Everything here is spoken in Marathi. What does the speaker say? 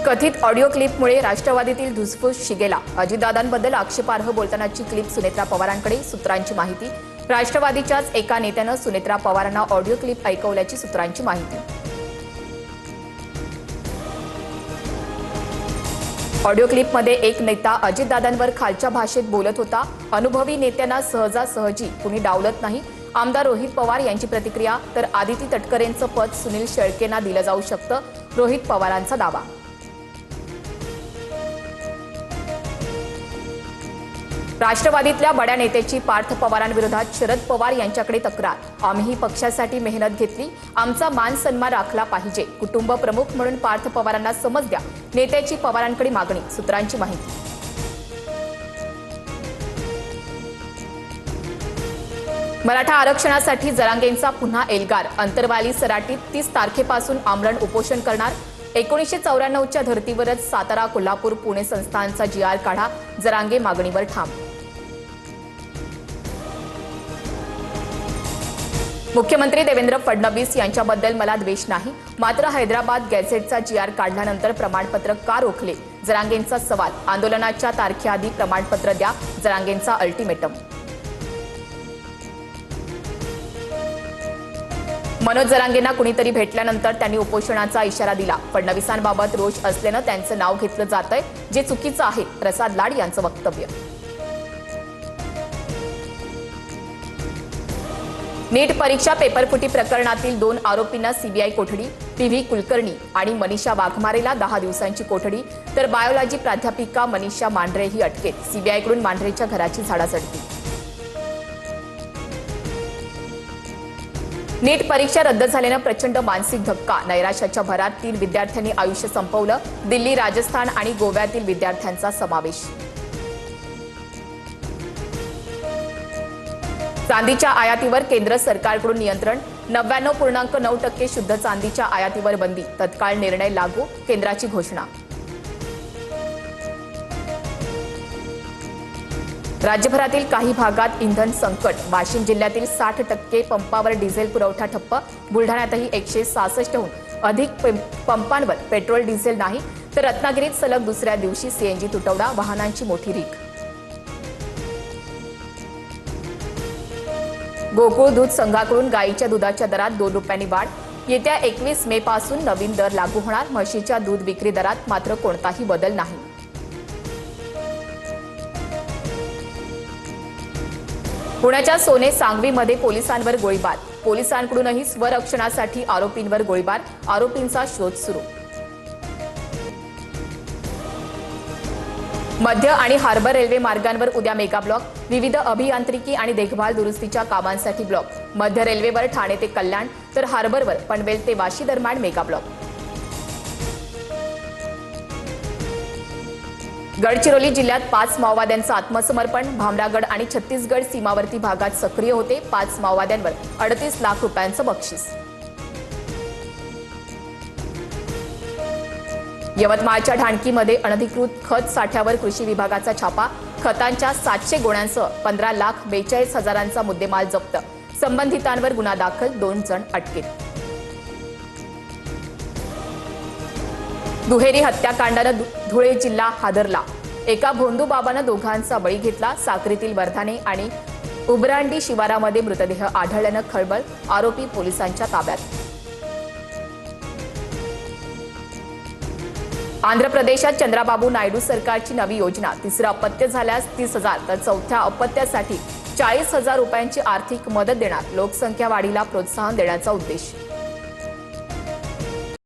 कथित ऑडिओ क्लिपमुळे राष्ट्रवादीतील धुसफूस शिगेला। अजितदादांबद्दल आक्षेपार्ह बोलतानाची क्लिप सुनेत्रा पवारांकडे, सूत्रांची माहिती। राष्ट्रवादीच्याच एका नेत्यानं सुनेत्रा पवारांना ऑडिओ क्लिप ऐकवल्याची सूत्रांची माहिती। ऑडिओ क्लिपमध्ये एक नेता अजितदादांवर खालच्या भाषेत बोलत होता। अनुभवी नेत्यांना सहजासहजी कुणी डावलत नाही। आमदार रोहित पवार यांची प्रतिक्रिया, तर आदिती तटकरेंचं पद सुनील शेळकेंना दिलं जाऊ शकतं, रोहित पवारांचा दावा। राष्ट्रवादीतल्या बड्या नेत्याची पार्थ पवारांविरोधात शरद पवार यांच्याकडे तक्रार। आम्ही पक्षासाठी मेहनत घेतली, आमचा मान सन्मान राखला पाहिजे, कुटुंब प्रमुख म्हणून पार्थ पवारांना समज द्या, नेत्याची पवारांकडे मागणी, सूत्रांची माहिती। मराठा आरक्षणासाठी जरांगेंचा पुन्हा एल्गार। अंतरवाली सराटीत 30 तारखेपासून आमरण उपोषण करणार। 1994च्या धर्तीवरच सातारा, कोल्हापूर, पुणे संस्थांचा GR काढा, जरांगे मागणीवर ठाम। मुख्यमंत्री देवेंद्र फडणवीस यांच्याबद्दल मला द्वेष नाही, मात्र हैदराबाद गॅझेटचा GR काढल्यानंतर प्रमाणपत्र का रोखले, जरांगेंचा सवाल। आंदोलनाच्या तारखेआधी प्रमाणपत्र द्या, जरांगेंचा अल्टिमेटम। मनोज जरांगेंना कुणीतरी भेटल्यानंतर त्यांनी उपोषणाचा इशारा दिला। फडणवीसांबाबत रोष असल्यानं त्यांचं नाव घेतलं जातंय, जे चुकीचं आहे, प्रसाद लाड यांचं वक्तव्य। नीट परीक्षा पेपरफुटी प्रकरणातील 2 आरोपींना सीबीआय कोठडी। PV कुलकर्णी आणि मनीषा वाघमारेला 10 दिवसांची कोठडी, तर बायोलॉजी प्राध्यापिका मनीषा मांढरे ही अटकेत। सीबीआयकडून मांढरेच्या घराची झाडाझडती। नीट परीक्षा रद्द झाल्यानं प्रचंड मानसिक धक्का। नैराश्याच्या भरात 3 विद्यार्थ्यांनी आयुष्य संपवलं। दिल्ली, राजस्थान आणि गोव्यातील विद्यार्थ्यांचा समावेश। चांदीच्या आयातीवर केंद्र सरकारकडून नियंत्रण। 99.9% शुद्ध चांदीच्या आयातीवर बंदी। तत्काळ निर्णय लागू, केंद्राची घोषणा। राज्यभरातील काही भागात इंधन संकट। वाशिम जिल्ह्यातील 60% पंपावर डिझेल पुरवठा ठप्प। बुलढाण्यातही 166हून अधिक पंपांवर पेट्रोल डिझेल नाही, तर रत्नागिरीत सलग दुसऱ्या दिवशी CNG तुटवडा, वाहनांची मोठी रीक। गोकुळ दूध संघाकडून गाईच्या दुधाच्या दरात 2 रुपयांनी वाढ। येत्या 21 मे पासून नवीन दर लागू होणार। म्हशीच्या दूध विक्री दरात मात्र कोणताही बदल नाही। पुण्याच्या सोने सांगवीमध्ये पोलिसांवर गोळीबार। पोलिसांकडूनही स्वरक्षणासाठी आरोपींवर गोळीबार। आरोपींचा शोध सुरू। मध्य आणि हार्बर रेल्वे मार्गांवर उद्या मेगा ब्लॉक। विविध अभियांत्रिकी आणि देखभाल दुरुस्तीच्या कामांसाठी ब्लॉक। मध्य रेल्वेवर ठाणे ते कल्याण, तर हार्बरवर पनवेल ते वाशी दरम्यान मेगा ब्लॉक। गडचिरोली जिल्ह्यात 5 माओवाद्यांचं आत्मसमर्पण। भामरागड आणि छत्तीसगड सीमावर्ती भागात सक्रिय होते 5 माओवाद्यांवर 38 लाख रुपयांचं बक्षीस। यवतमाळच्या ढाणकीमध्ये अनधिकृत खत साठ्यावर कृषी विभागाचा छापा। खतांच्या 700 गोण्यांसह 15,42,000चा मुद्देमाल जप्त। संबंधितांवर गुन्हा दाखल, 2 जण अटकेत। दुहेरी हत्याकांडानं धुळे जिल्हा हादरला। एका भोंदू बाबानं दोघांचा बळी घेतला। साक्रीतील वर्धाने आणि उबरांडी शिवारामध्ये मृतदेह आढळल्यानं खळबळ। आरोपी पोलिसांच्या ताब्यात। आंध्र प्रदेशात चंद्राबाबू नायडू सरकारची नवी योजना। 3रं अपत्य झाल्यास 30,000, तर 4थ्या अपत्यासाठी 40,000 रुपयांची आर्थिक मदत देणार। लोकसंख्या वाढीला प्रोत्साहन देण्याचा उद्देश।